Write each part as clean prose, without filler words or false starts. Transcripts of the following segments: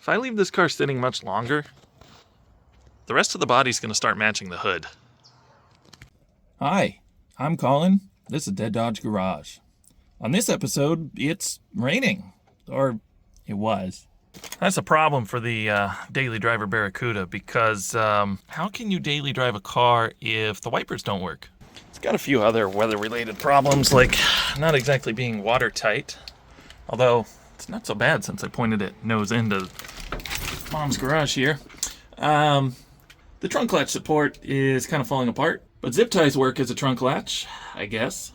If I leave this car sitting much longer, the rest of the body's going to start matching the hood. Hi, I'm Colin. This is Dead Dodge Garage. On this episode, it's raining. Or it was. That's a problem for the daily driver Barracuda because how can you daily drive a car if the wipers don't work? It's got a few other weather-related problems, like not exactly being watertight. Although, it's not so bad since I pointed it nose into Mom's garage here. The trunk latch support is kind of falling apart, but zip ties work as a trunk latch, I guess.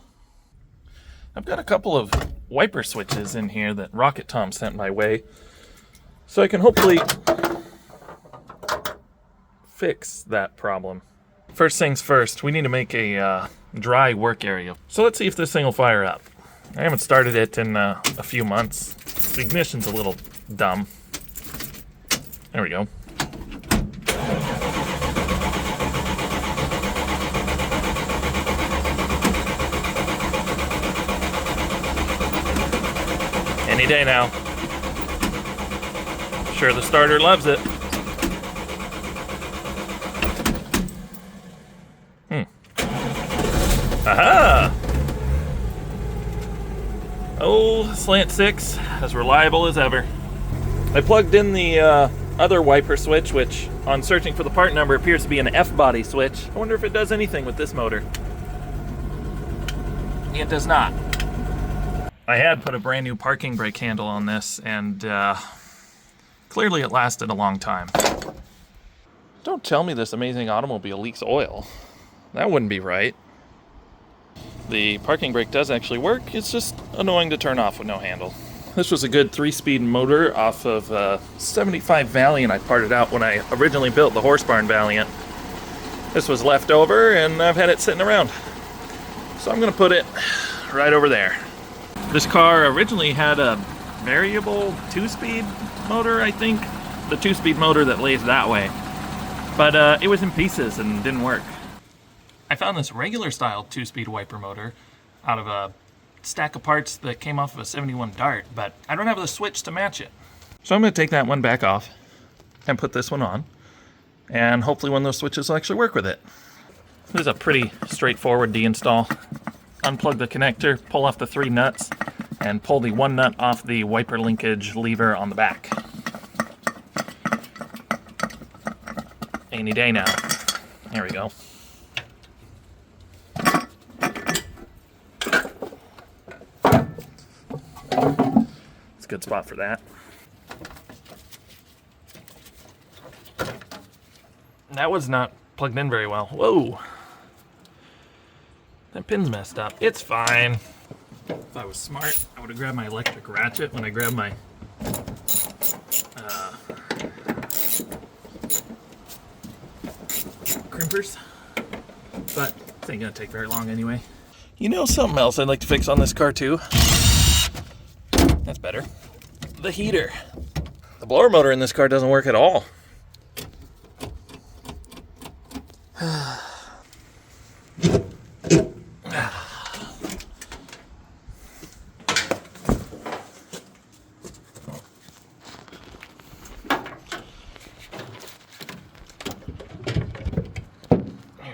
I've got a couple of wiper switches in here that Rocket Tom sent my way, so I can hopefully fix that problem. First things first, we need to make a dry work area. So let's see if this thing will fire up. I haven't started it in a few months. The ignition's a little dumb. There we go. Any day now. Sure, the starter loves it. Aha! Oh, slant 6, as reliable as ever. I plugged in the other wiper switch, which, on searching for the part number, appears to be an F-body switch. I wonder if it does anything with this motor. It does not. I had put a brand new parking brake handle on this, and clearly it lasted a long time. Don't tell me this amazing automobile leaks oil. That wouldn't be right. The parking brake does actually work, it's just annoying to turn off with no handle. This was a good 3-speed motor off of a 75 Valiant I parted out when I originally built the Horse Barn Valiant. This was left over and I've had it sitting around. So I'm going to put it right over there. This car originally had a variable 2-speed motor, I think. The 2-speed motor that lays that way. But it was in pieces and didn't work. I found this regular style 2-speed wiper motor out of a stack of parts that came off of a 71 Dart, but I don't have the switch to match it. So I'm going to take that one back off and put this one on, and hopefully one of those switches will actually work with it. This is a pretty straightforward deinstall. Unplug the connector, pull off the 3 nuts, and pull the 1 nut off the wiper linkage lever on the back. Any day now. There we go. It's a good spot for that. That was not plugged in very well. Whoa. That pin's messed up. It's fine. If I was smart, I would have grabbed my electric ratchet when I grabbed my crimpers. But it ain't gonna take very long anyway. You know something else I'd like to fix on this car too? That's better. The heater. The blower motor in this car doesn't work at all. There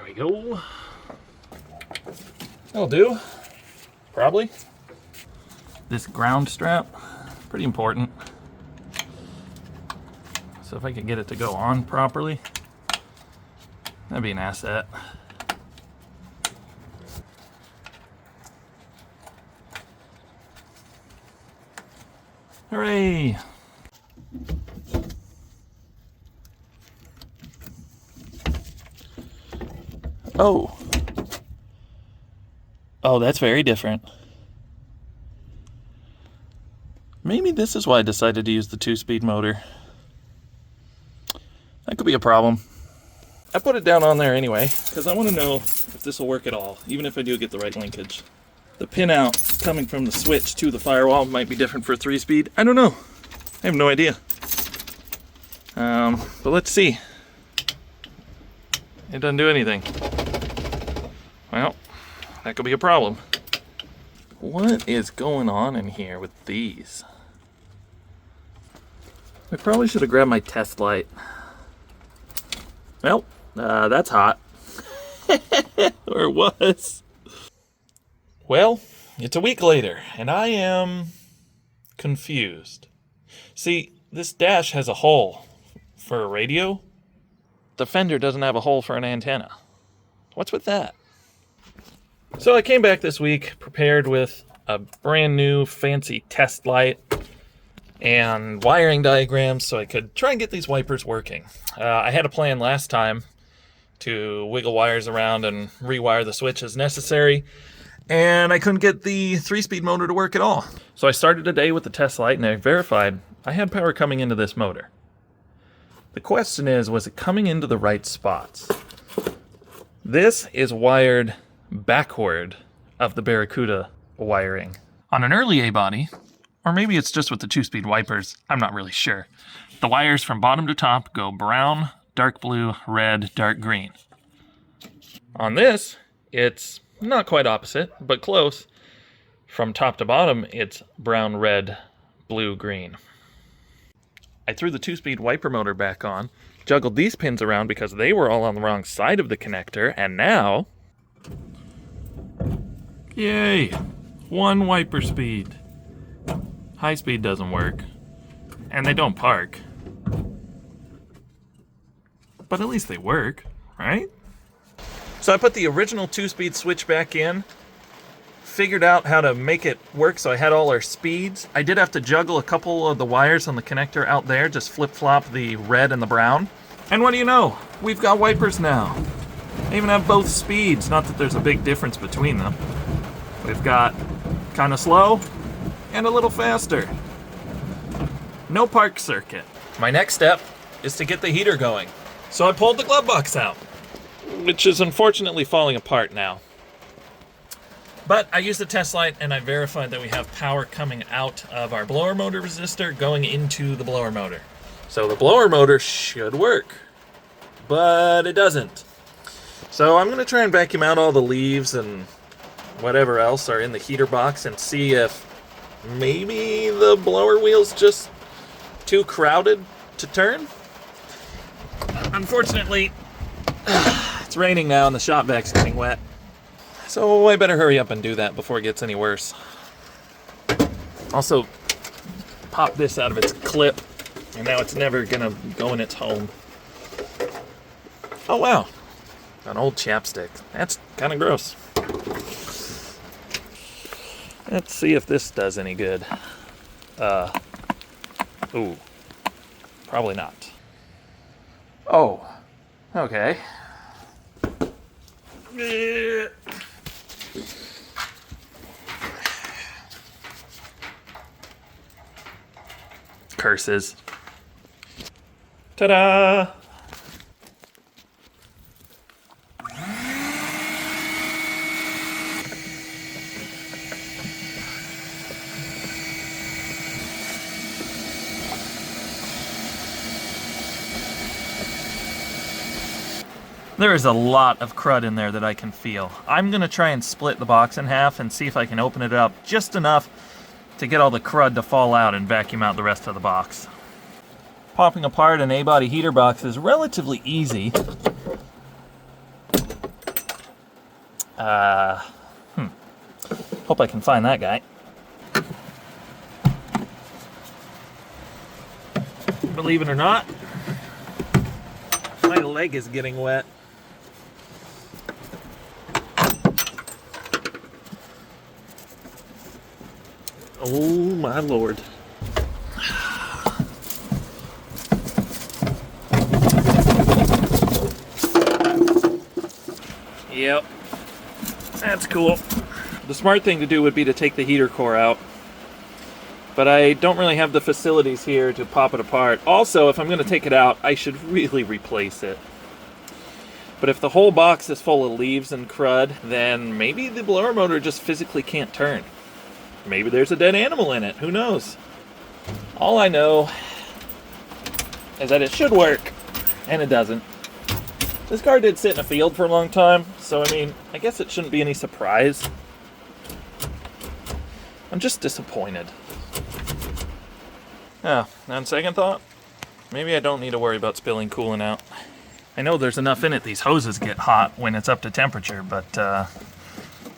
we go. That'll do. Probably. This ground strap, pretty important. So if I could get it to go on properly, that'd be an asset. Hooray! Oh. Oh, that's very different. Maybe this is why I decided to use the 2-speed motor. That could be a problem. I put it down on there anyway, because I want to know if this will work at all, even if I do get the right linkage. The pin out coming from the switch to the firewall might be different for a 3-speed. I don't know. I have no idea. But let's see. It doesn't do anything. Well, that could be a problem. What is going on in here with these? I probably should have grabbed my test light. Well, that's hot. Or it was. Well, it's a week later, and I am confused. See, this dash has a hole for a radio. The fender doesn't have a hole for an antenna. What's with that? So I came back this week prepared with a brand new fancy test light and wiring diagrams so I could try and get these wipers working. I had a plan last time to wiggle wires around and rewire the switch as necessary, and I couldn't get the 3-speed motor to work at all. So I started today with the test light and I verified I had power coming into this motor. The question is, was it coming into the right spots? This is wired backward of the Barracuda wiring. On an early A-body, or maybe it's just with the 2-speed wipers, I'm not really sure. The wires from bottom to top go brown, dark blue, red, dark green. On this, it's not quite opposite, but close. From top to bottom, it's brown, red, blue, green. I threw the 2-speed wiper motor back on, juggled these pins around because they were all on the wrong side of the connector, and now... Yay! 1 wiper speed. High speed doesn't work. And they don't park. But at least they work, right? So I put the original 2-speed switch back in, figured out how to make it work so I had all our speeds. I did have to juggle a couple of the wires on the connector out there, just flip-flop the red and the brown. And what do you know? We've got wipers now. They even have both speeds, not that there's a big difference between them. We've got kind of slow and a little faster. No park circuit. My next step is to get the heater going. So I pulled the glove box out, which is unfortunately falling apart now. But I used the test light and I verified that we have power coming out of our blower motor resistor going into the blower motor. So the blower motor should work, but it doesn't. So I'm gonna try and vacuum out all the leaves and whatever else are in the heater box and see if maybe the blower wheel's just too crowded to turn. Unfortunately, it's raining now and the shop vac's getting wet. So I better hurry up and do that before it gets any worse. Also, pop this out of its clip, and now it's never gonna go in its home. Oh wow, an old chapstick. That's kind of gross. Let's see if this does any good. Ooh, probably not. Oh, okay. Curses. Ta-da! There is a lot of crud in there that I can feel. I'm gonna try and split the box in half and see if I can open it up just enough to get all the crud to fall out and vacuum out the rest of the box. Popping apart an A-body heater box is relatively easy. Hope I can find that guy. Believe it or not, my leg is getting wet. Oh my lord. Yep, that's cool. The smart thing to do would be to take the heater core out, but I don't really have the facilities here to pop it apart. Also, if I'm going to take it out, I should really replace it. But if the whole box is full of leaves and crud, then maybe the blower motor just physically can't turn. Maybe there's a dead animal in it, who knows? All I know is that it should work, and it doesn't. This car did sit in a field for a long time, so I mean, I guess it shouldn't be any surprise. I'm just disappointed. On second thought, Maybe I don't need to worry about spilling coolant out. I know there's enough in it these hoses get hot when it's up to temperature, but,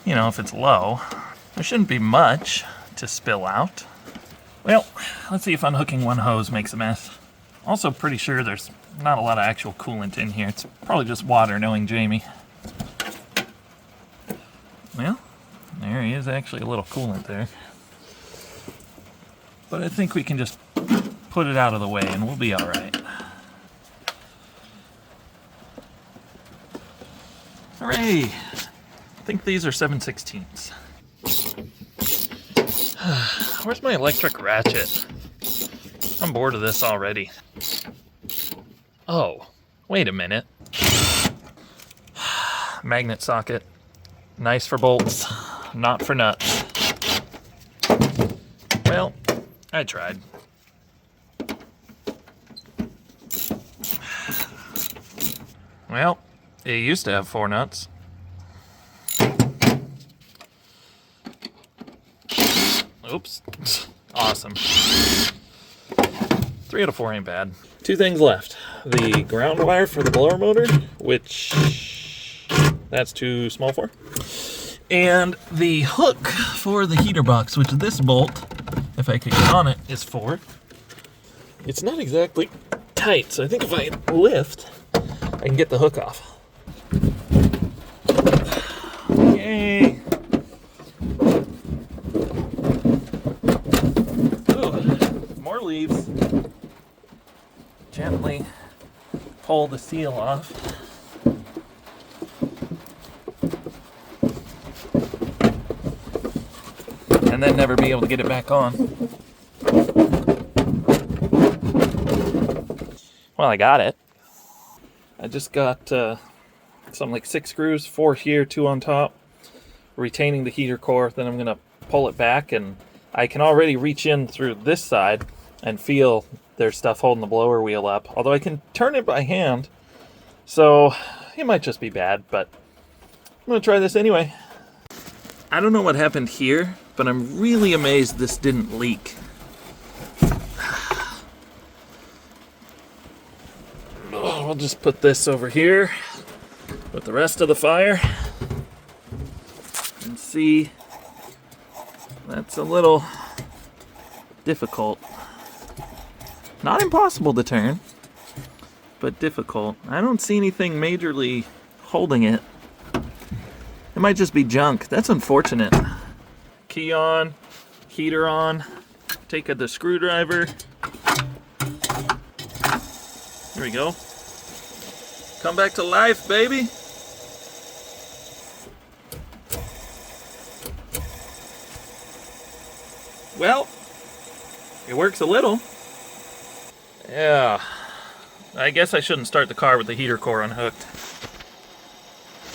you know, if it's low, there shouldn't be much to spill out. Well, let's see if unhooking one hose makes a mess. Also pretty sure there's not a lot of actual coolant in here. It's probably just water, knowing Jamie. Well, there is actually a little coolant there. But I think we can just put it out of the way and we'll be all right. Hooray! I think these are 7/16. Where's my electric ratchet? I'm bored of this already. Oh, wait a minute. Magnet socket. Nice for bolts, not for nuts. Well, I tried. Well, it used to have 4 nuts. Oops. Awesome. 3 out of 4 ain't bad. 2 things left. The ground wire for the blower motor, which that's too small for. And the hook for the heater box, which this bolt, if I could get on it, is for. It's not exactly tight, so I think if I lift, I can get the hook off. Yay! Ooh, more leaves. Gently pull the seal off. And then never be able to get it back on. Well, I got it. I just got something like 6 screws, 4 here, 2 on top, retaining the heater core. Then I'm going to pull it back, and I can already reach in through this side and feel there's stuff holding the blower wheel up. Although I can turn it by hand, so it might just be bad, but I'm going to try this anyway. I don't know what happened here, but I'm really amazed this didn't leak. We'll just put this over here with the rest of the fire and see. That's a little difficult. Not impossible to turn, but difficult. I don't see anything majorly holding it. It might just be junk. That's unfortunate. Key on, heater on, take the screwdriver. Here we go. Come back to life, baby. Well, it works a little. Yeah. I guess I shouldn't start the car with the heater core unhooked.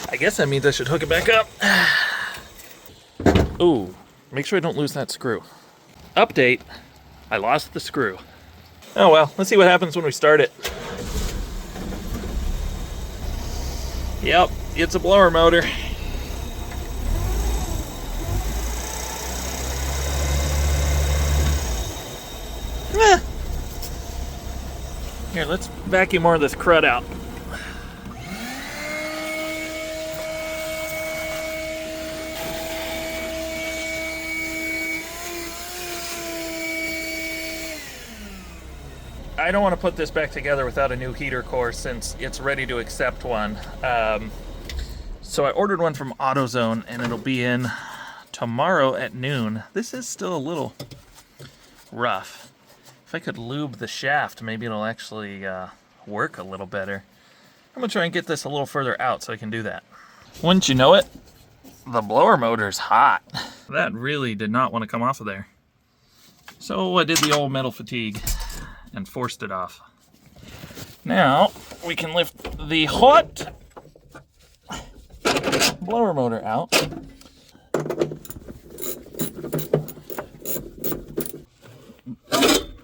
I guess that means I should hook it back up. Ooh, make sure I don't lose that screw. Update, I lost the screw. Oh well, let's see what happens when we start it. Yep, it's a blower motor. Here, let's vacuum more of this crud out. I don't want to put this back together without a new heater core since it's ready to accept one. So I ordered one from AutoZone and it'll be in tomorrow at noon. This is still a little rough. If I could lube the shaft, maybe it'll actually work a little better. I'm gonna try and get this a little further out so I can do that. Wouldn't you know it, the blower motor's hot. That really did not want to come off of there. So I did the old metal fatigue and forced it off. Now we can lift the hot blower motor out.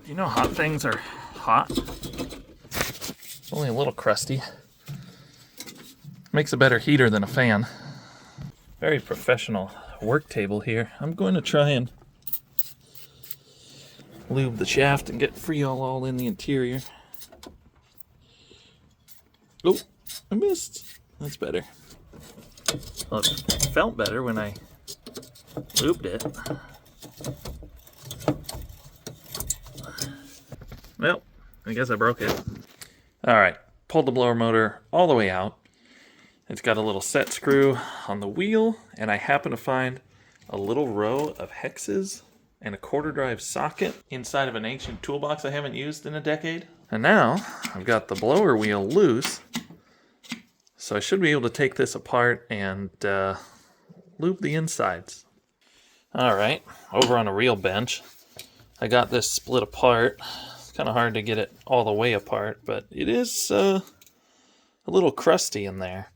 You know hot things are hot? It's only a little crusty. Makes a better heater than a fan. Very professional work table here. I'm going to try and lube the shaft and get Freol all in the interior. Oh, I missed. That's better. Well, it felt better when I lubed it. Well, I guess I broke it. All right, pulled the blower motor all the way out. It's got a little set screw on the wheel, and I happen to find a little row of hexes and a quarter drive socket inside of an ancient toolbox I haven't used in a decade. And now I've got the blower wheel loose, so I should be able to take this apart and lube the insides. All right, over on a real bench, I got this split apart. It's kind of hard to get it all the way apart, but it is a little crusty in there.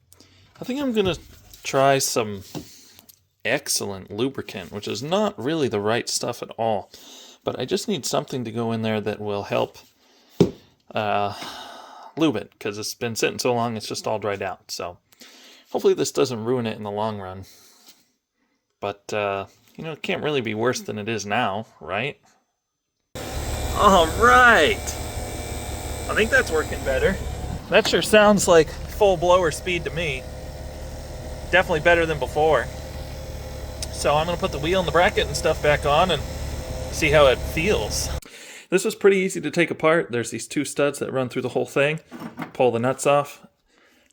I think I'm gonna try some excellent lubricant, which is not really the right stuff at all, but I just need something to go in there that will help lube it, because it's been sitting so long it's just all dried out. So hopefully this doesn't ruin it in the long run, but you know, it can't really be worse than it is now, right? All right, I think that's working better. That sure sounds like full blower speed to me. Definitely better than before. So I'm gonna put the wheel and the bracket and stuff back on and see how it feels. This was pretty easy to take apart. There's these two studs that run through the whole thing. Pull the nuts off.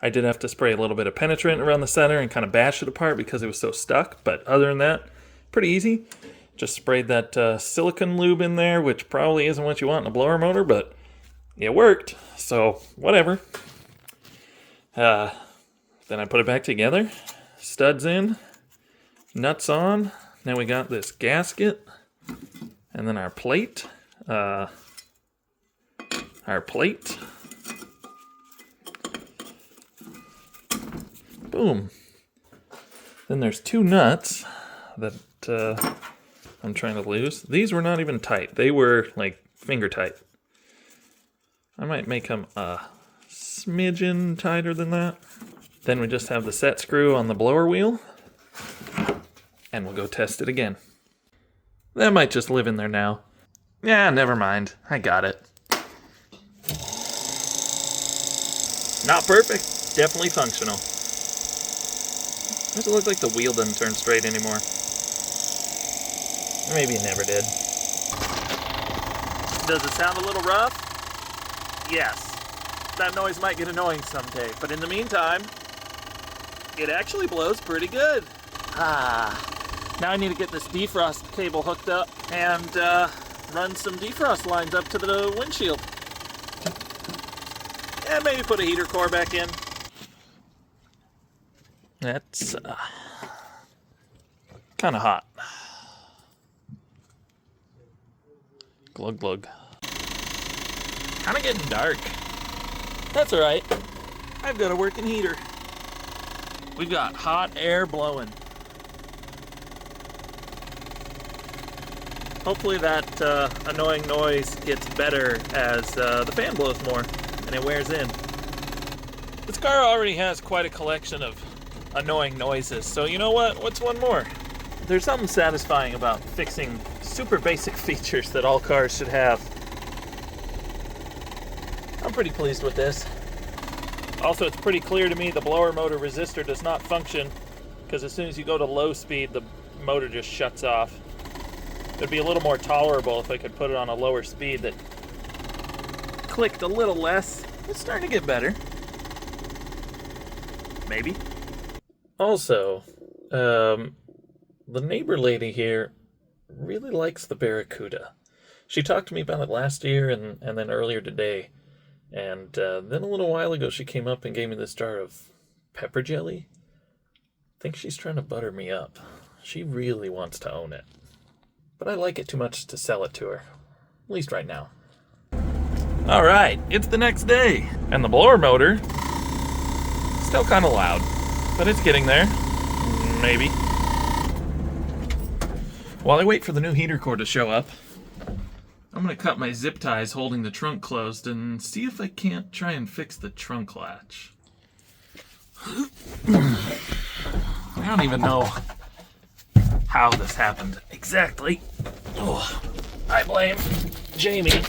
I did have to spray a little bit of penetrant around the center and kind of bash it apart because it was so stuck, but other than that, pretty easy. Just sprayed that silicone lube in there, which probably isn't what you want in a blower motor, but it worked, so whatever. Then I put it back together, studs in, nuts on. Now we got this gasket, and then our plate. Boom. Then there's two nuts that I'm trying to lose. These were not even tight. They were like finger tight. I might make them a smidgen tighter than that. Then we just have the set screw on the blower wheel, and we'll go test it again. That might just live in there now. Yeah, never mind. I got it. Not perfect. Definitely functional. Does it look like the wheel doesn't turn straight anymore? Or maybe it never did. Does it sound a little rough? Yes. That noise might get annoying someday, but in the meantime, it actually blows pretty good. Now I need to get this defrost cable hooked up and run some defrost lines up to the windshield. And maybe put a heater core back in. That's kind of hot. Glug glug. Kind of getting dark. That's all right. I've got a working heater. We've got hot air blowing. Hopefully that annoying noise gets better as the fan blows more and it wears in. This car already has quite a collection of annoying noises, so you know what? What's one more? There's something satisfying about fixing super basic features that all cars should have. I'm pretty pleased with this. Also, it's pretty clear to me the blower motor resistor does not function, because as soon as you go to low speed, the motor just shuts off. It'd be a little more tolerable if I could put it on a lower speed that clicked a little less. It's starting to get better. Maybe. Also, the neighbor lady here really likes the Barracuda. She talked to me about it last year and then earlier today. And then a little while ago, she came up and gave me this jar of pepper jelly. I think she's trying to butter me up. She really wants to own it. But I like it too much to sell it to her. At least right now. All right, it's the next day. And the blower motor, still kind of loud. But it's getting there. Maybe. While I wait for the new heater core to show up, I'm going to cut my zip ties holding the trunk closed and see if I can't try and fix the trunk latch. I don't even know how this happened exactly. Oh, I blame Jamie.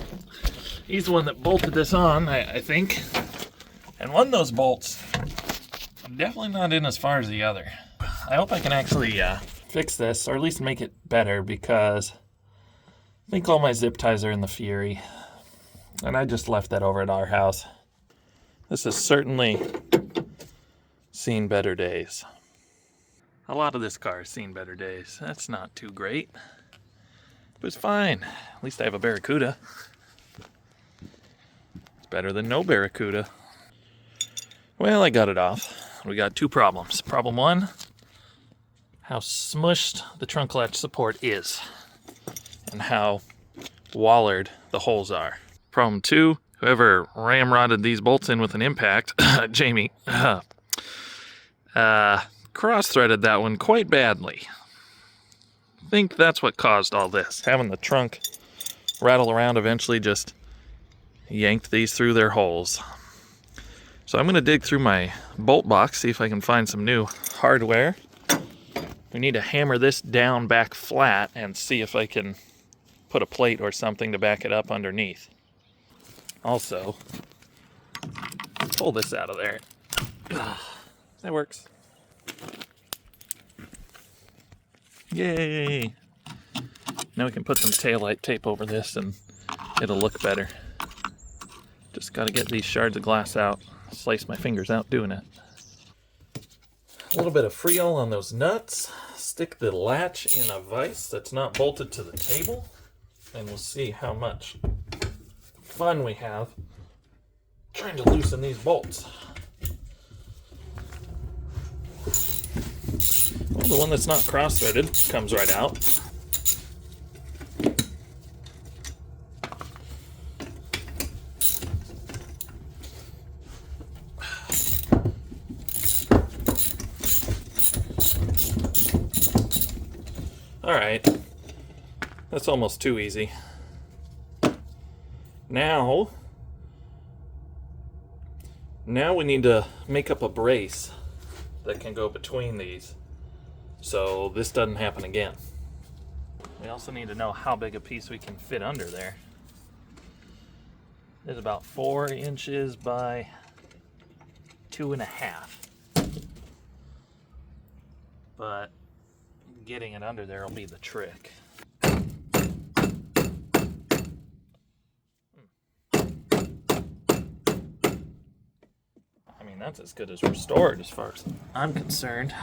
He's the one that bolted this on, I think. And one of those bolts, definitely not in as far as the other. I hope I can actually fix this, or at least make it better, because I think all my zip ties are in the Fury. And I just left that over at our house. This has certainly seen better days. A lot of this car has seen better days. That's not too great. But it's fine. At least I have a Barracuda. It's better than no Barracuda. Well, I got it off. We got two problems. Problem one, how smushed the trunk latch support is, and how wallered the holes are. Problem two, whoever ramrodded these bolts in with an impact, Jamie, cross-threaded that one quite badly. I think that's what caused all this. Having the trunk rattle around eventually just yanked these through their holes. So I'm going to dig through my bolt box, see if I can find some new hardware. We need to hammer this down back flat and see if I can put a plate or something to back it up underneath. Also, pull this out of there. That works. Yay! Now we can put some taillight tape over this and it'll look better. Just got to get these shards of glass out. Slice my fingers out doing it. A little bit of Freol on those nuts. Stick the latch in a vise that's not bolted to the table, and we'll see how much fun we have trying to loosen these bolts. Well, the one that's not cross-threaded comes right out. Alright, that's almost too easy. Now we need to make up a brace that can go between these so this doesn't happen again. We also need to know how big a piece we can fit under there. It's about 4 inches by 2.5. But getting it under there will be the trick. I mean, that's as good as restored as far as I'm concerned.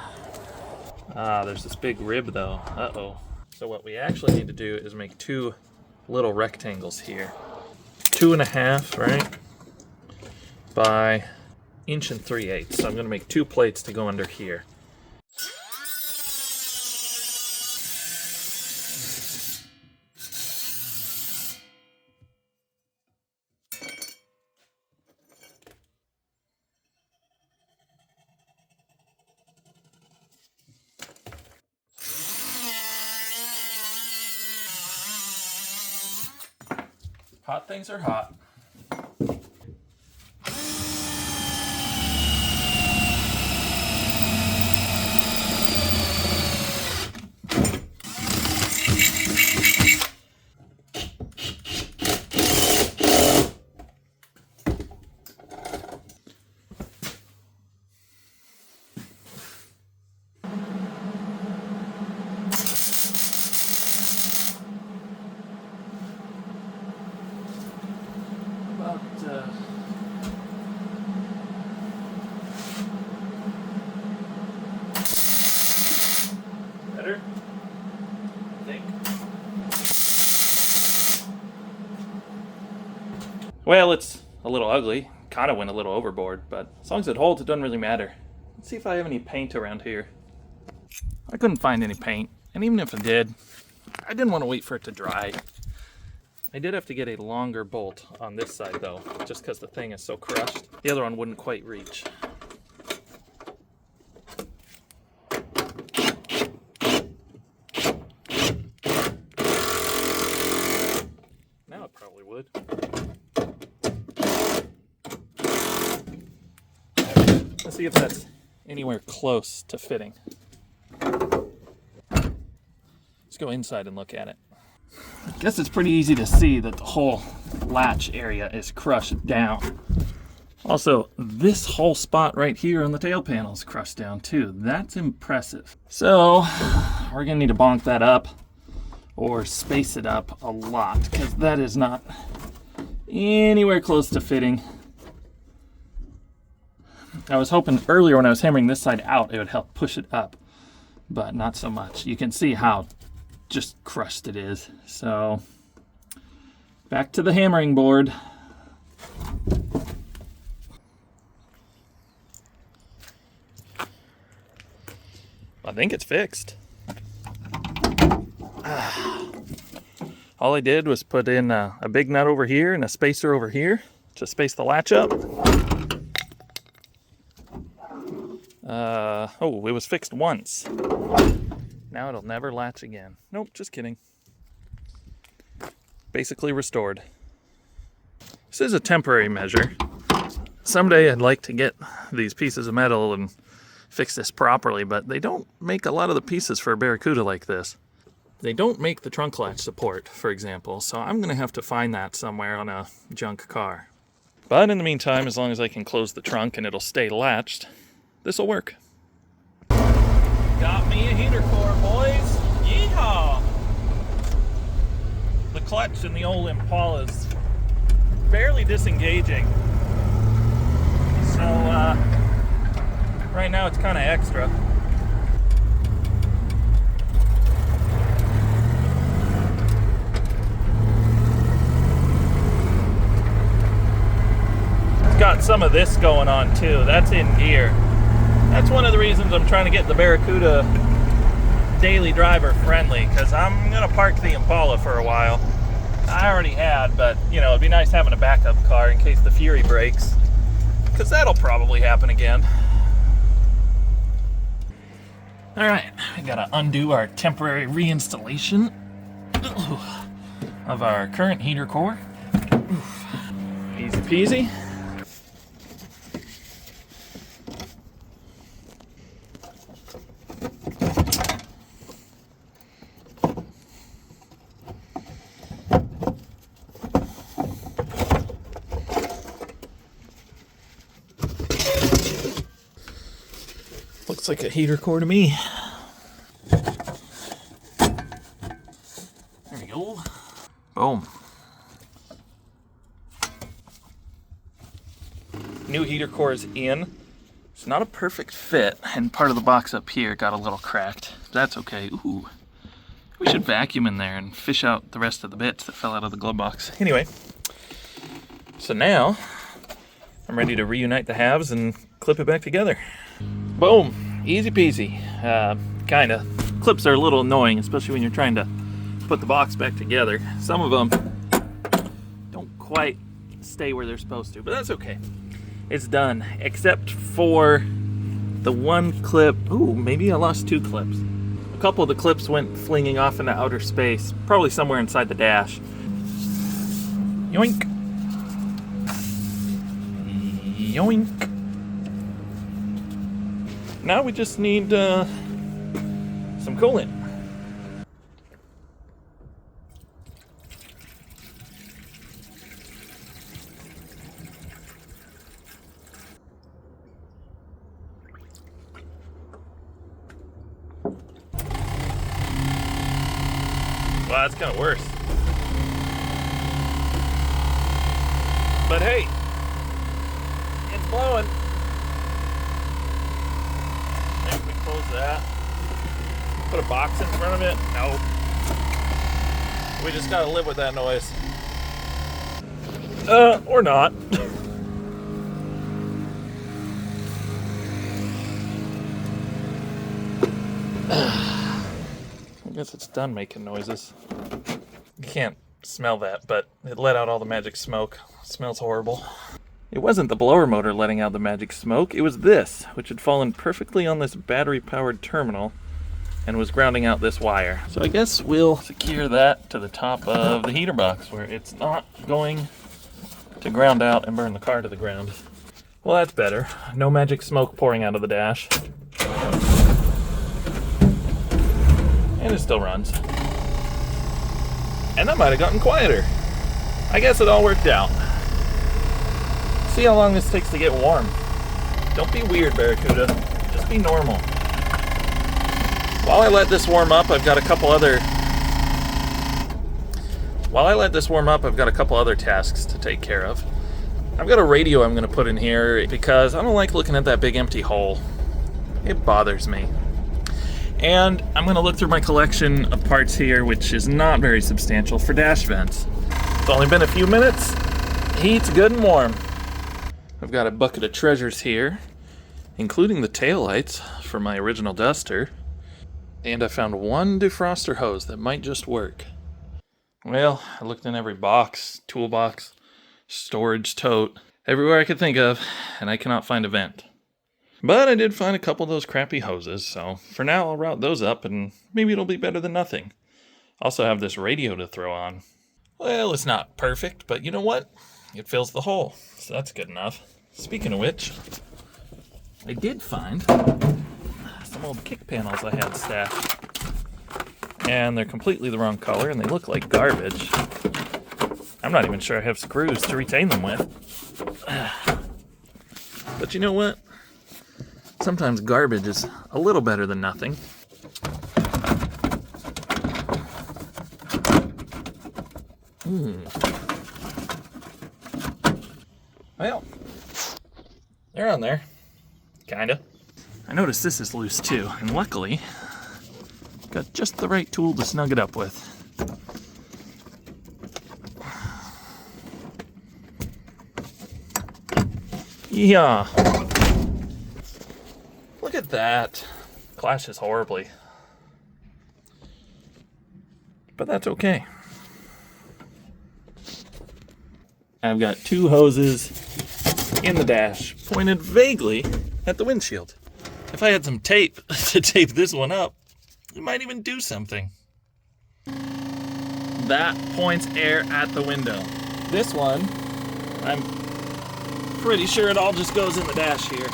There's this big rib though. Uh-oh. So what we actually need to do is make 2 little rectangles here. 2.5, right? By 1 3/8. So I'm gonna make 2 plates to go under here. Hot things are hot. Better? I think. Well, it's a little ugly. Kind of went a little overboard, but as long as it holds, it doesn't really matter. Let's see if I have any paint around here. I couldn't find any paint, and even if I did, I didn't want to wait for it to dry. I did have to get a longer bolt on this side though, just because the thing is so crushed. The other one wouldn't quite reach. Now it probably would. Let's see if that's anywhere close to fitting. Let's go inside and look at it. I guess it's pretty easy to see that the whole latch area is crushed down. Also, this whole spot right here on the tail panel is crushed down too. That's impressive. So, we're gonna need to bonk that up or space it up a lot because that is not anywhere close to fitting. I was hoping earlier when I was hammering this side out, it would help push it up, but not so much. You can see how just crushed it is. So, back to the hammering board. I think it's fixed. All I did was put in a big nut over here and a spacer over here to space the latch up. Oh, it was fixed once. Now it'll never latch again. Nope, just kidding. Basically restored. This is a temporary measure. Someday I'd like to get these pieces of metal and fix this properly, but they don't make a lot of the pieces for a Barracuda like this. They don't make the trunk latch support, for example, so I'm gonna have to find that somewhere on a junk car. But in the meantime, as long as I can close the trunk and it'll stay latched, this'll work. Got me a heater core, boys. Yeehaw! The clutch in the old Impala's barely disengaging. So, right now it's kind of extra. It's got some of this going on too. That's in gear. That's one of the reasons I'm trying to get the Barracuda daily driver friendly, because I'm going to park the Impala for a while. I already had, but you know, it'd be nice having a backup car in case the Fury breaks, because that'll probably happen again. Alright, we gotta undo our temporary reinstallation of our current heater core. Easy peasy. Looks like a heater core to me. There we go. Boom. New heater core is in. It's not a perfect fit, and part of the box up here got a little cracked. That's okay. Ooh. We should vacuum in there and fish out the rest of the bits that fell out of the glove box. Anyway, so now I'm ready to reunite the halves and clip it back together. Boom. Easy peasy. Kinda. Clips are a little annoying, especially when you're trying to put the box back together. Some of them don't quite stay where they're supposed to, but that's okay. It's done, except for the one clip. Ooh, maybe I lost two clips. A couple of the clips went flinging off into outer space, probably somewhere inside the dash. Yoink. Yoink. Now we just need some coolant. Wow, that's kind of worse. But hey, it's blowing. Maybe we close that. Put a box in front of it? No. We just gotta live with that noise. Or not. I guess it's done making noises. You can't smell that, but it let out all the magic smoke. It smells horrible. It wasn't the blower motor letting out the magic smoke, it was this, which had fallen perfectly on this battery-powered terminal and was grounding out this wire. So I guess we'll secure that to the top of the heater box where it's not going to ground out and burn the car to the ground. Well, that's better. No magic smoke pouring out of the dash. And it still runs. And that might have gotten quieter. I guess it all worked out. see how long this takes to get warm. Don't be weird, Barracuda. Just be normal. While I let this warm up, I've got a couple other tasks to take care of. I've got a radio I'm going to put in here because I don't like looking at that big empty hole. It bothers me. And I'm going to look through my collection of parts here, which is not very substantial, for dash vents. It's only been a few minutes. Heat's good and warm. I've got a bucket of treasures here, including the taillights for my original Duster. And I found one defroster hose that might just work. Well, I looked in every box, toolbox, storage tote, everywhere I could think of, and I cannot find a vent. But I did find a couple of those crappy hoses, so for now I'll route those up and maybe it'll be better than nothing. Also have this radio to throw on. Well, it's not perfect, but you know what? It fills the hole, so that's good enough. Speaking of which, I did find some old kick panels I had stashed. And they're completely the wrong color and they look like garbage. I'm not even sure I have screws to retain them with. But you know what? Sometimes garbage is a little better than nothing. Well, they're on there. Kinda. I noticed this is loose too, and luckily, got just the right tool to snug it up with. Yeah. Look at that. Clashes horribly. But that's okay. I've got two hoses in the dash, pointed vaguely at the windshield. If I had some tape to tape this one up, it might even do something. That points air at the window. This one, I'm pretty sure it all just goes in the dash here.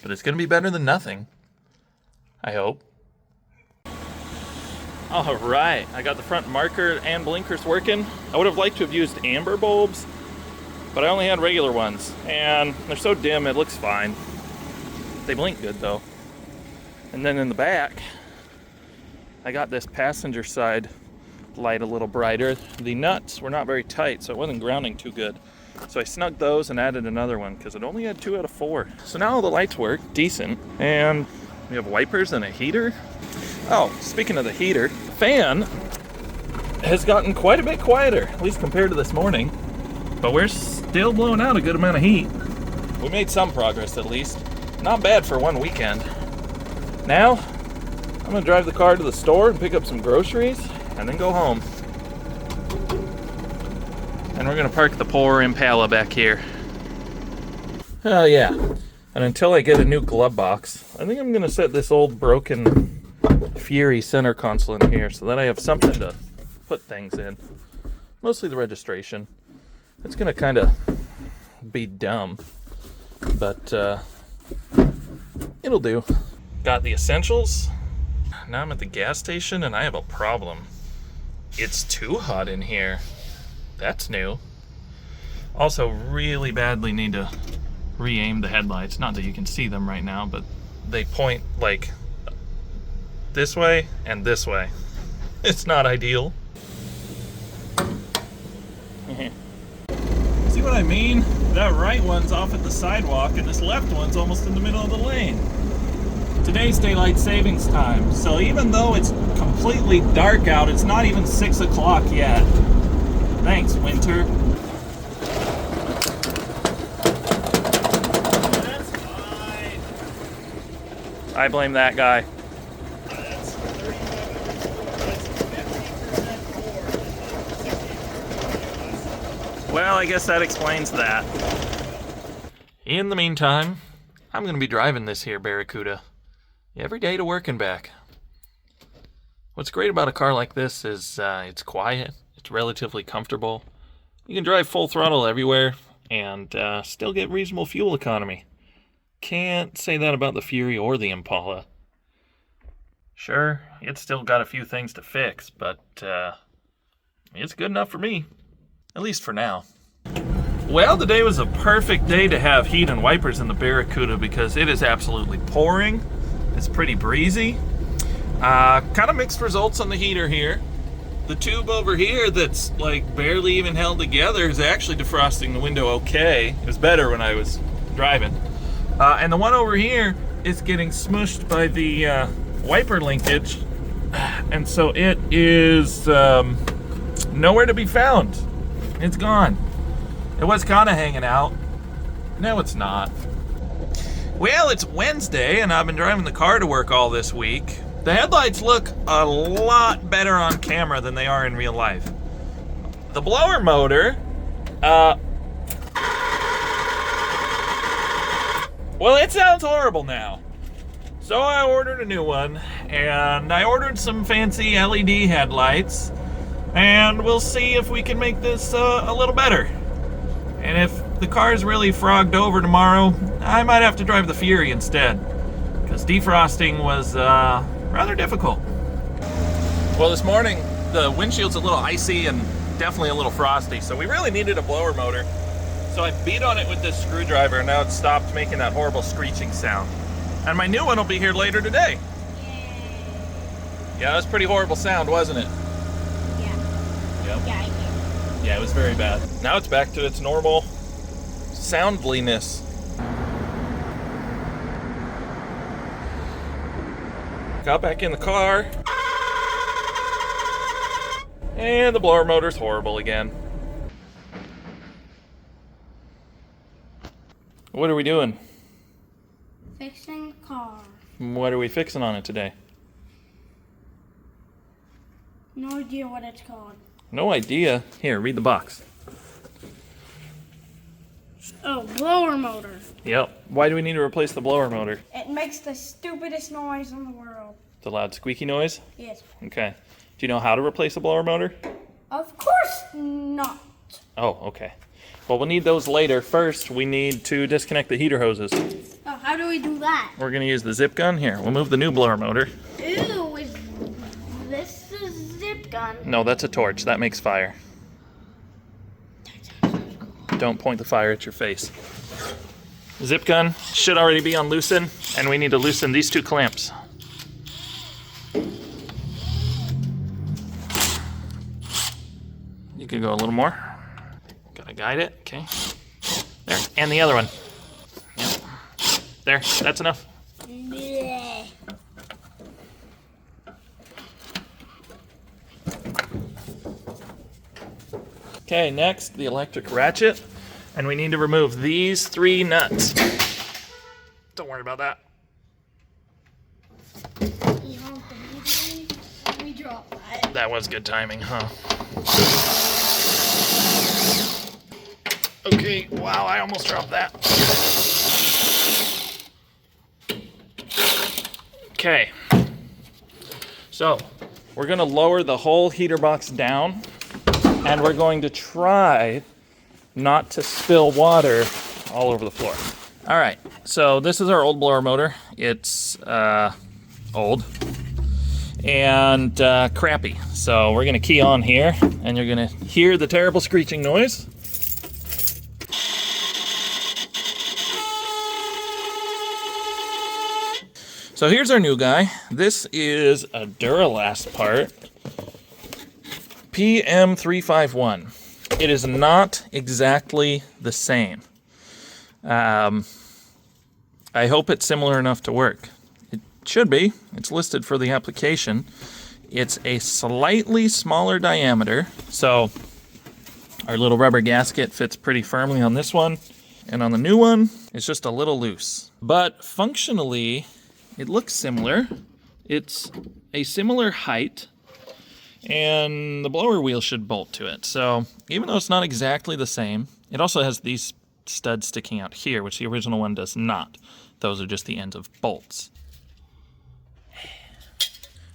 But it's gonna be better than nothing. I hope. All right, I got the front marker and blinkers working. I would have liked to have used amber bulbs, but I only had regular ones, and they're so dim it looks fine. They blink good though. And then in the back, I got this passenger side light a little brighter. The nuts were not very tight, so it wasn't grounding too good. So I snugged those and added another one because it only had 2 out of 4. So now all the lights work decent, and we have wipers and a heater. Oh, speaking of the heater, the fan has gotten quite a bit quieter, at least compared to this morning. But we're still blowing out a good amount of heat. We made some progress at least. Not bad for one weekend. Now, I'm gonna drive the car to the store and pick up some groceries and then go home. And we're gonna park the poor Impala back here. Oh yeah, and until I get a new glove box, I think I'm gonna set this old broken Fury center console in here so that I have something to put things in. Mostly the registration. It's gonna kind of be dumb, but it'll do. Got the essentials. Now I'm at the gas station and I have a problem. It's too hot in here. That's new. Also really badly need to re-aim the headlights. Not that you can see them right now, but they point like this way and this way. It's not ideal. See what I mean? That right one's off at the sidewalk and this left one's almost in the middle of the lane. Today's daylight savings time, so even though it's completely dark out, it's not even 6 o'clock yet. Thanks, winter. That's fine. I blame that guy. That's 50% more. Well, I guess that explains that. In the meantime, I'm going to be driving this here Barracuda every day to work and back. What's great about a car like this is it's quiet, it's relatively comfortable. You can drive full throttle everywhere and still get reasonable fuel economy. Can't say that about the Fury or the Impala. Sure, it's still got a few things to fix, but it's good enough for me. At least for now. Well, today was a perfect day to have heat and wipers in the Barracuda because it is absolutely pouring. It's pretty breezy. Kind of mixed results on the heater here. The tube over here that's like barely even held together is actually defrosting the window okay. It was better when I was driving. And the one over here is getting smushed by the wiper linkage. And so it is nowhere to be found. It's gone. It was kind of hanging out. No, it's not. Well, it's Wednesday and I've been driving the car to work all this week. The headlights look a lot better on camera than they are in real life. The blower motor, well, it sounds horrible now. So I ordered a new one, and I ordered some fancy LED headlights, and we'll see if we can make this a little better. And if the car's really frogged over tomorrow, I might have to drive the Fury instead, because defrosting was rather difficult. Well, this morning, the windshield's a little icy and definitely a little frosty, so we really needed a blower motor. So I beat on it with this screwdriver, and now it's stopped making that horrible screeching sound. And my new one will be here later today. Yeah, that was a pretty horrible sound, wasn't it? Yeah. Yep. Yeah, I do. Yeah, it was very bad. Now it's back to its normal soundliness. Got back in the car. And the blower motor's horrible again. What are we doing? Fixing the car. What are we fixing on it today? No idea what it's called. No idea. Here, read the box. Oh, blower motor. Yep. Why do we need to replace the blower motor? It makes the stupidest noise in the world. The loud squeaky noise? Yes. Okay. Do you know how to replace the blower motor? Of course not. Oh, okay. Well, we'll need those later. First, we need to disconnect the heater hoses. Oh, how do we do that? We're going to use the zip gun. Here, we'll move the new blower motor. Ew, is this a zip gun? No, that's a torch. That makes fire. Don't point the fire at your face. Zip gun should already be on loosen, and we need to loosen these two clamps. You could go a little more. Gotta guide it, okay. There, and the other one. Yep. There, that's enough. Bleh. Okay, next, the electric ratchet. And we need to remove these three nuts. Don't worry about that. We dropped that. That was good timing, huh? Okay, wow, I almost dropped that. Okay. So, we're gonna lower the whole heater box down, and we're going to try not to spill water all over the floor. All right, so this is our old blower motor. It's old and crappy. So we're gonna key on here, and you're gonna hear the terrible screeching noise. So here's our new guy. This is a Duralast part, PM351. It is not exactly the same. I hope it's similar enough to work. It should be. It's listed for the application. It's a slightly smaller diameter, so our little rubber gasket fits pretty firmly on this one, and on the new one, it's just a little loose. But functionally, it looks similar. It's a similar height, and the blower wheel should bolt to it. So even though it's not exactly the same, it also has these studs sticking out here, which the original one does not. Those are just the ends of bolts.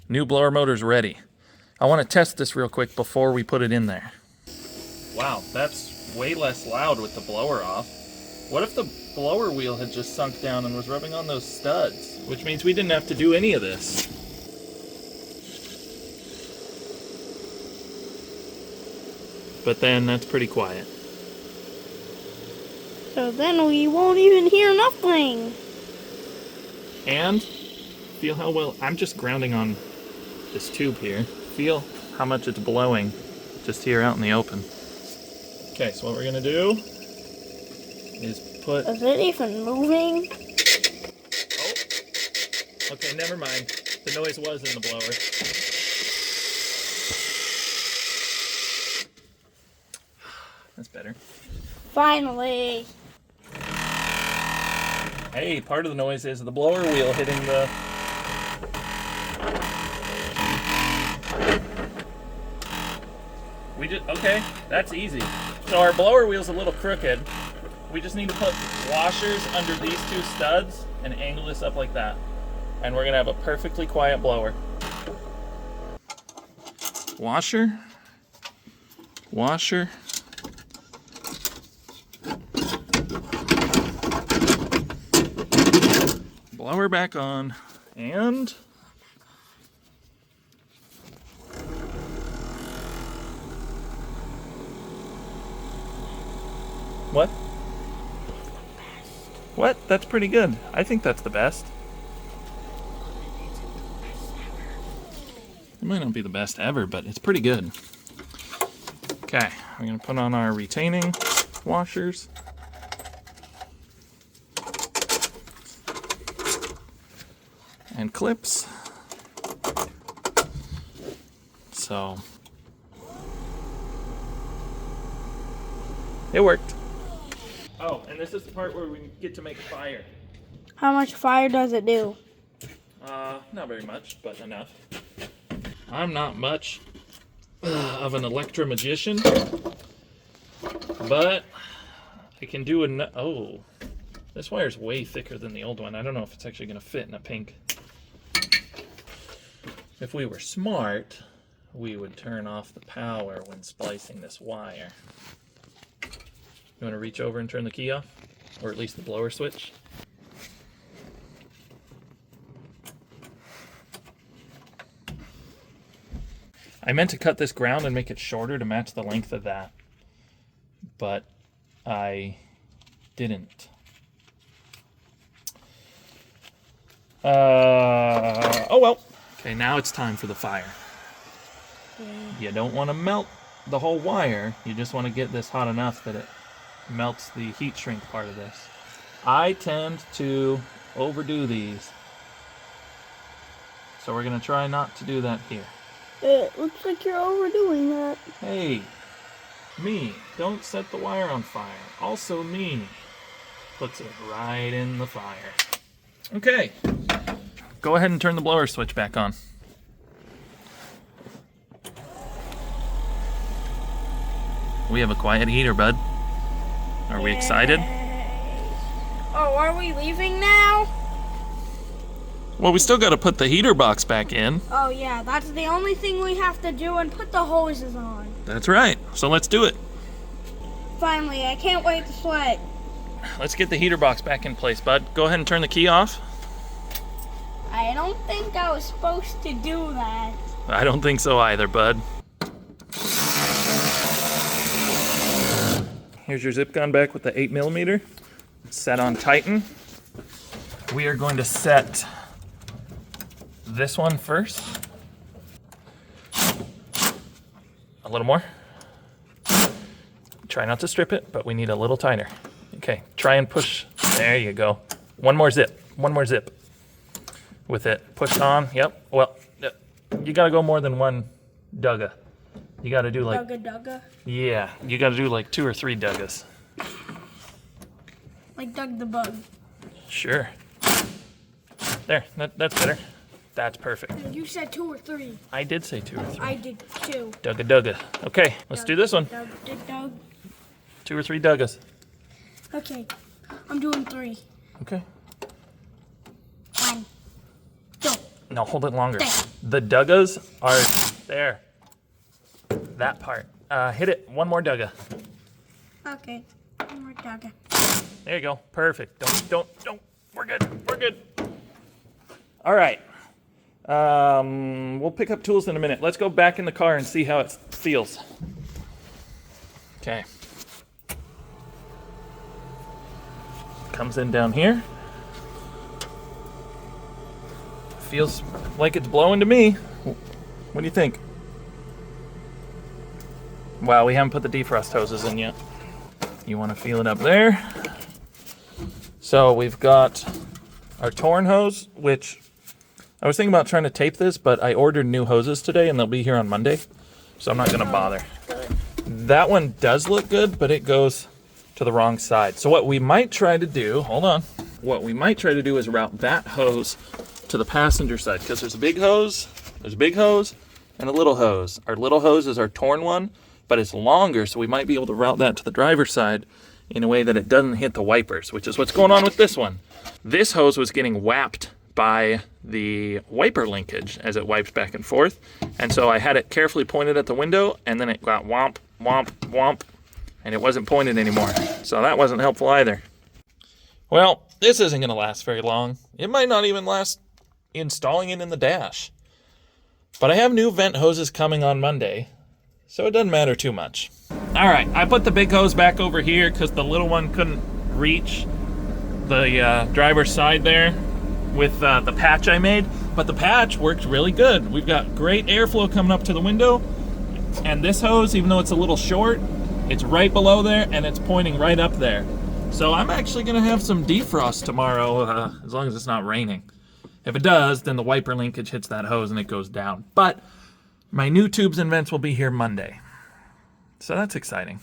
New blower motor's ready. I want to test this real quick before we put it in there. Wow, that's way less loud with the blower off. What if the blower wheel had just sunk down and was rubbing on those studs? Which means we didn't have to do any of this. But then that's pretty quiet. So then we won't even hear nothing. And feel how well, I'm just grounding on this tube here. Feel how much it's blowing just here out in the open. Okay, so what we're gonna do is put... Is it even moving? Oh, okay, never mind. The noise was in the blower. That's better. Finally. Hey, part of the noise is the blower wheel hitting the... Okay, that's easy. So our blower wheel's a little crooked. We just need to put washers under these two studs and angle this up like that. And we're gonna have a perfectly quiet blower. Washer. Washer. Blower back on, and what? What? That's pretty good. I think that's the best. It might not be the best ever, but it's pretty good. Okay, we're gonna put on our retaining washers. And clips. So it worked. Oh, and this is the part where we get to make a fire. How much fire does it do? Not very much, but enough. I'm not much of an electro-magician, but I can do oh, this wire's way thicker than the old one. I don't know if it's actually gonna fit in a pink. If we were smart, we would turn off the power when splicing this wire. You want to reach over and turn the key off? Or at least the blower switch? I meant to cut this ground and make it shorter to match the length of that, but I didn't. Oh well. Okay, now it's time for the fire. You don't want to melt the whole wire. You just want to get this hot enough that it melts the heat shrink part of this. I tend to overdo these. So we're going to try not to do that here. It looks like you're overdoing that. Hey, me, don't set the wire on fire. Also me, puts it right in the fire. Okay. Go ahead and turn the blower switch back on. We have a quiet heater, bud. Are we excited? Oh, are we leaving now? Well, we still got to put the heater box back in. Oh yeah, that's the only thing we have to do, and put the hoses on. That's right. So let's do it. Finally, I can't wait to sweat. Let's get the heater box back in place, bud. Go ahead and turn the key off. I don't think I was supposed to do that. I don't think so either, bud. Here's your zip gun back with the 8mm. Set on Tighten. We are going to set this one first. A little more. Try not to strip it, but we need a little tighter. Okay, try and push. There you go. One more zip. One more zip. With it pushed on. Yep. Well, you gotta go more than one dugga. You gotta do like... Dugga? Yeah, you gotta do like 2 or 3 duggas. Like Doug the Bug. Sure. There, that's better. That's perfect. You said 2 or 3. I did say 2 or 3. I did 2. Dugga. Okay, let's do this one. Doug. 2 or 3 duggas. Okay, I'm doing 3. Okay. 1, 2. No, hold it longer. There. The duggas are there. That part. Hit it. One more dugga. Okay, 1 more Dugga. There you go. Perfect. Don't. We're good. All right. We'll pick up tools in a minute. Let's go back in the car and see how it feels. Okay. comes in down here. Feels like it's blowing to me. What do you think? Wow, we haven't put the defrost hoses in yet. You want to feel it up there. So we've got our torn hose, which I was thinking about trying to tape this, but I ordered new hoses today and they'll be here on Monday. So I'm not going to bother. That one does look good, but it goes to the wrong side. So what we might try to do, hold on. What we might try to do is route that hose to the passenger side, because there's a big hose, and a little hose. Our little hose is our torn one, but it's longer, so we might be able to route that to the driver's side in a way that it doesn't hit the wipers, which is what's going on with this one. This hose was getting whapped by the wiper linkage as it wipes back and forth, and so I had it carefully pointed at the window, and then it got whomp, whomp, whomp, and it wasn't pointed anymore. So that wasn't helpful either. Well, this isn't going to last very long. It might not even last installing it in the dash. But I have new vent hoses coming on Monday, so it doesn't matter too much. All right, I put the big hose back over here because the little one couldn't reach the driver's side there with the patch I made, but the patch worked really good. We've got great airflow coming up to the window, and this hose, even though it's a little short, it's right below there and it's pointing right up there. So I'm actually gonna have some defrost tomorrow, as long as it's not raining. If it does, then the wiper linkage hits that hose and it goes down. But my new tubes and vents will be here Monday. So that's exciting.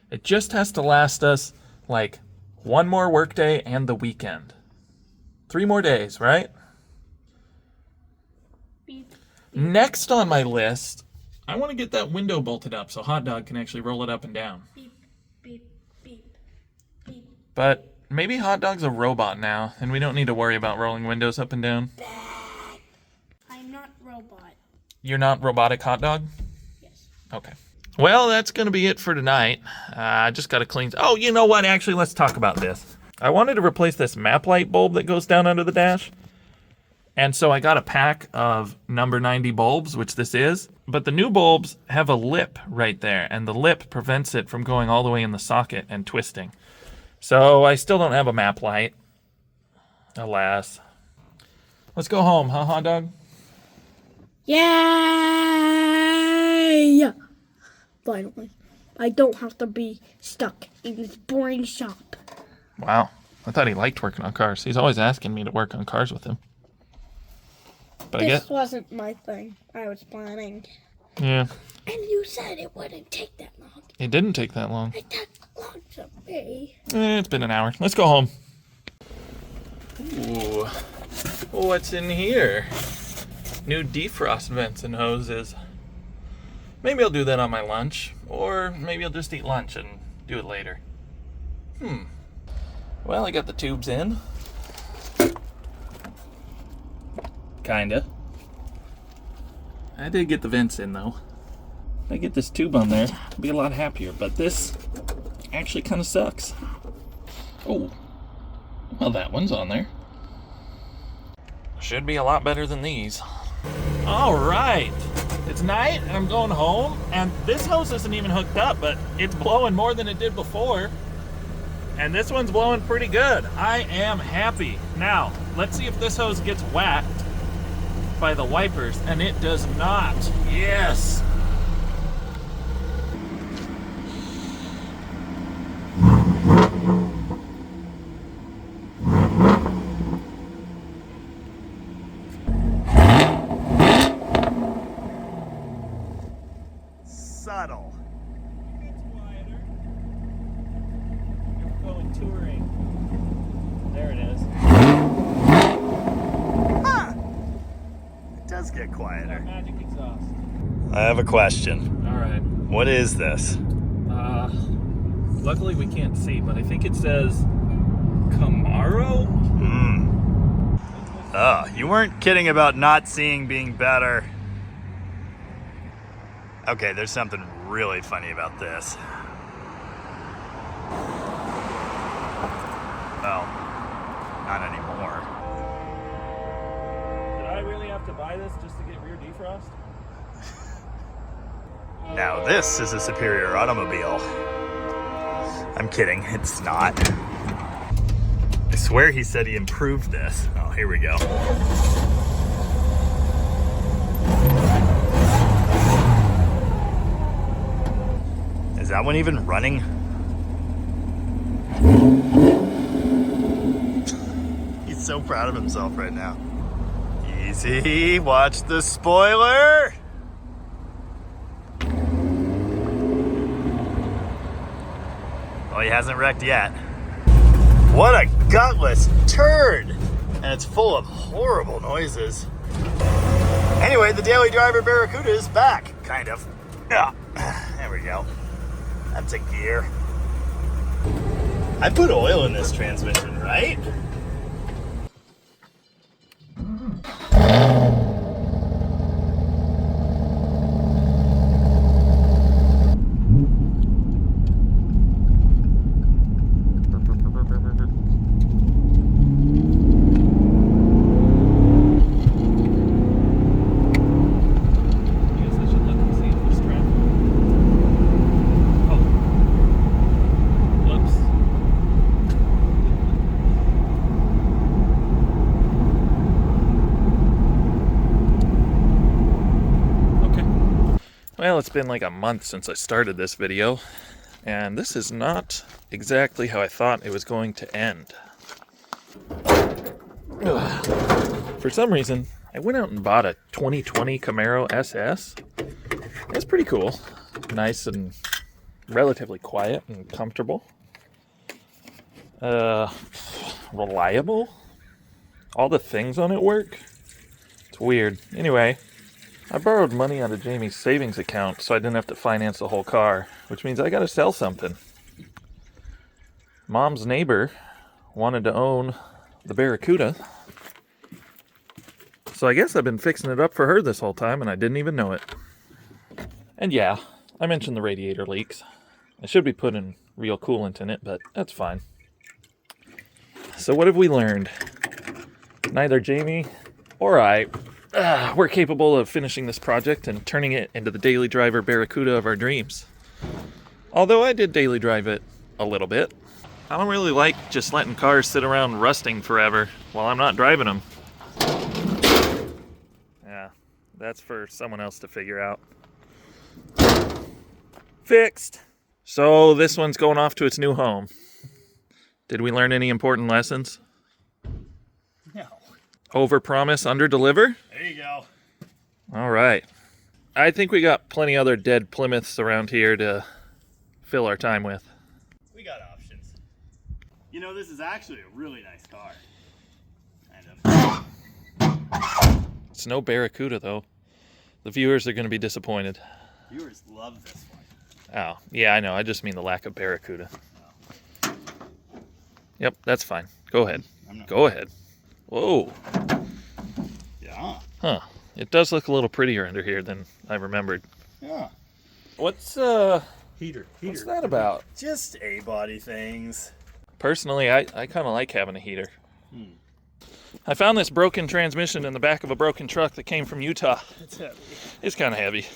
It just has to last us like one more workday and the weekend. 3 more days, right? Beep. Next on my list, I want to get that window bolted up so Hot Dog can actually roll it up and down. Beep, beep, beep, beep. But maybe Hot Dog's a robot now, and we don't need to worry about rolling windows up and down. I'm not robot. You're not robotic, Hot Dog? Yes. Okay. Well, that's going to be it for tonight. I just got to clean... Oh, you know what? Actually, let's talk about this. I wanted to replace this map light bulb that goes down under the dash. And so I got a pack of number 90 bulbs, which this is. But the new bulbs have a lip right there, and the lip prevents it from going all the way in the socket and twisting. So I still don't have a map light. Alas. Let's go home, huh, Hot Dog? Yay! Finally. I don't have to be stuck in this boring shop. Wow. I thought he liked working on cars. He's always asking me to work on cars with him. But I This guess... wasn't my thing. I was planning. Yeah. And you said it wouldn't take that long. It didn't take that long. It took long to me. It's been an hour. Let's go home. Ooh. What's in here? New defrost vents and hoses. Maybe I'll do that on my lunch. Or maybe I'll just eat lunch and do it later. Well, I got the tubes in. Kinda. I did get the vents in, though. If I get this tube on there, I'll be a lot happier. But this actually kind of sucks. Oh. Well, that one's on there. Should be a lot better than these. All right. It's night, and I'm going home, and this hose isn't even hooked up, but it's blowing more than it did before. And this one's blowing pretty good. I am happy. Now, let's see if this hose gets whacked by the wipers, and it does not. Yes. Subtle. It's quieter. You're going touring. There it is. Huh. It does get quieter. Magic exhaust. I have a question. All right. What is this? Luckily we can't see, but I think it says Camaro. Oh, you weren't kidding about not seeing being better. Okay, there's something really funny about this. Well, not anymore. Did I really have to buy this just to get rear defrost? Now this is a superior automobile. I'm kidding, it's not. swear he said he improved this. Oh, here we go. Is that one even running? He's so proud of himself right now. Easy, watch the spoiler. Oh, he hasn't wrecked yet. What a gutless turd! And it's full of horrible noises. Anyway, the Daily Driver Barracuda is back, kind of. Yeah, there we go. That's a gear. I put oil in this transmission, right? Well, it's been like a month since I started this video, and this is not exactly how I thought it was going to end. For some reason, I went out and bought a 2020 Camaro SS. It's pretty cool. Nice and relatively quiet and comfortable. Reliable. All the things on it work. It's weird. Anyway, I borrowed money out of Jamie's savings account so I didn't have to finance the whole car, which means I gotta sell something. Mom's neighbor wanted to own the Barracuda, so I guess I've been fixing it up for her this whole time and I didn't even know it. And yeah, I mentioned the radiator leaks. I should be putting real coolant in it, but that's fine. So what have we learned? Neither Jamie or I we're capable of finishing this project and turning it into the daily driver Barracuda of our dreams. Although I did daily drive it a little bit. I don't really like just letting cars sit around rusting forever while I'm not driving them. Yeah, that's for someone else to figure out. Fixed. So this one's going off to its new home. Did we learn any important lessons? No. Overpromise, underdeliver? There you go. All right. I think we got plenty other dead Plymouths around here to fill our time with. We got options. You know, this is actually a really nice car. Kind of. It's no Barracuda, though. The viewers are going to be disappointed. Viewers love this one. Oh, yeah, I know. I just mean the lack of Barracuda. Oh. Yep, that's fine. Go ahead. I'm not. Go ahead. Whoa. Yeah. Huh. It does look a little prettier under here than I remembered. Yeah. What's Heater. what's that about? Just A-body things. Personally, I kind of like having a heater. I found this broken transmission in the back of a broken truck that came from Utah. It's heavy. It's kind of heavy.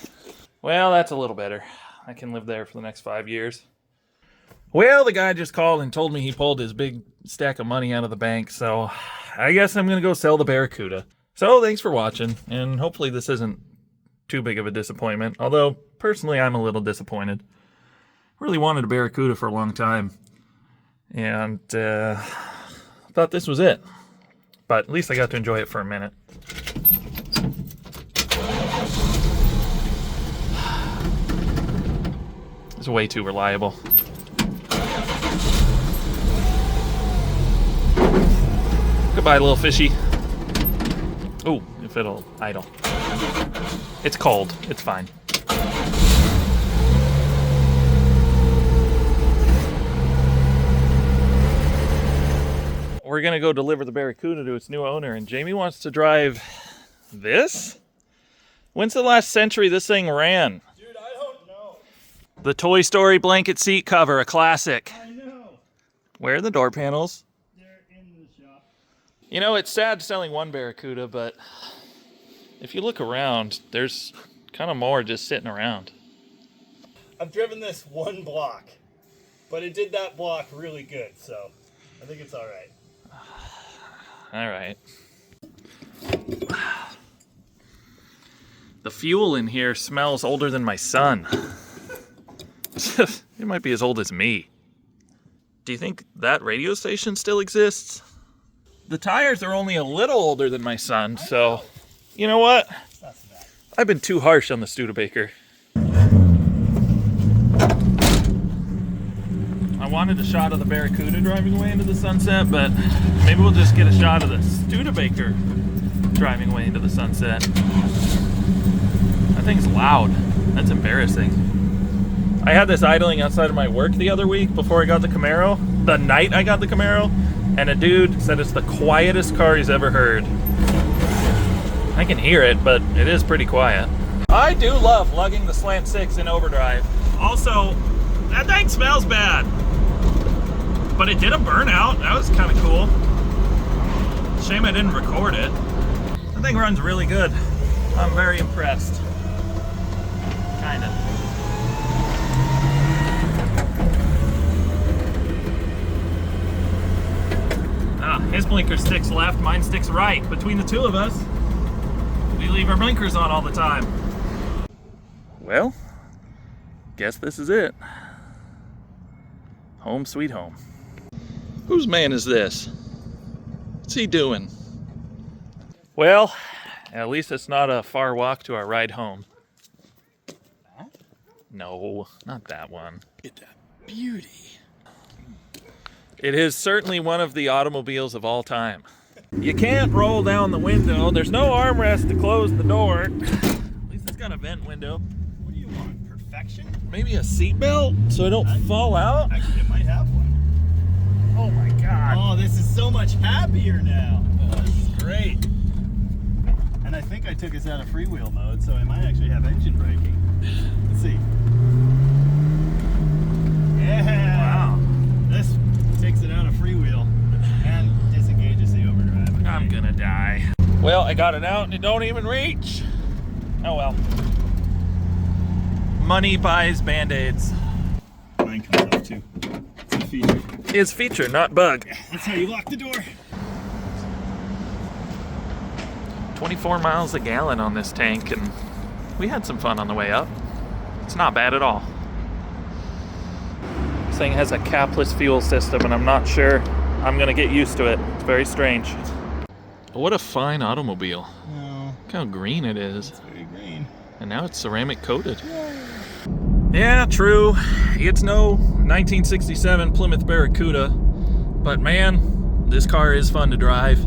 Well, that's a little better. I can live there for the next 5 years. Well, the guy just called and told me he pulled his big stack of money out of the bank, so I guess I'm going to go sell the Barracuda. So thanks for watching, and hopefully this isn't too big of a disappointment, although personally I'm a little disappointed. Really wanted a Barracuda for a long time, and thought this was it. But at least I got to enjoy it for a minute. It's way too reliable. Goodbye, little fishy. Oh, if it'll idle. It's cold. It's fine. We're gonna go deliver the Barracuda to its new owner, and Jamie wants to drive this? When's the last century this thing ran? Dude, I don't know. The Toy Story blanket seat cover, a classic. I know. Where are the door panels? They're in the shop. You know, it's sad selling one Barracuda, but if you look around, there's kind of more just sitting around. I've driven this one block, but it did that block really good, so I think it's all right. All right. The fuel in here smells older than my son. It might be as old as me. Do you think that radio station still exists? The tires are only a little older than my son, so you know what? I've been too harsh on the Studebaker. I wanted a shot of the Barracuda driving away into the sunset, but maybe we'll just get a shot of the Studebaker driving away into the sunset. That thing's loud. That's embarrassing. I had this idling outside of my work the other week before I got the Camaro. The night I got the Camaro, and a dude said it's the quietest car he's ever heard. I can hear it, but it is pretty quiet. I do love lugging the Slant 6 in overdrive. Also, that thing smells bad. But it did a burnout. That was kind of cool. Shame I didn't record it. That thing runs really good. I'm very impressed. Kind of. His blinker sticks left, mine sticks right. Between the two of us, we leave our blinkers on all the time. Well, guess this is it. Home sweet home. Whose man is this? What's he doing? Well, at least it's not a far walk to our ride home. No, not that one. It's a beauty. It is certainly one of the automobiles of all time. You can't roll down the window. There's no armrest to close the door. At least it's got a vent window. What do you want? Perfection? Maybe a seatbelt so I don't fall out. Actually, it might have one. Oh my God. Oh, this is so much happier now. Oh, this is great. And I think I took us out of freewheel mode, so I might actually have engine braking. Let's see. Yeah. Wow. This takes it out of freewheel and disengages the overdrive. Okay. I'm gonna die. Well, I got it out and it don't even reach. Oh well. Money buys Band-Aids. Mine comes off too. It's a feature. It's feature, not bug. That's how you lock the door. 24 miles a gallon on this tank, and we had some fun on the way up. It's not bad at all. This thing has a capless fuel system, and I'm not sure I'm gonna get used to it. It's very strange. What a fine automobile. No, Look how green it is. it's very green. And now it's ceramic coated. Yeah, true. It's no 1967 Plymouth Barracuda, but man, this car is fun to drive.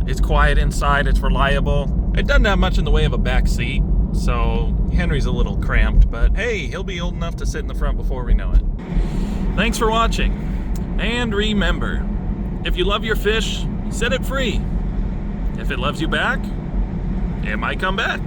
It's quiet inside, it's reliable. It doesn't have much in the way of a back seat, so Henry's a little cramped, but hey, he'll be old enough to sit in the front before we know it. Thanks for watching, and remember, if you love your fish, set it free. If it loves you back, it might come back.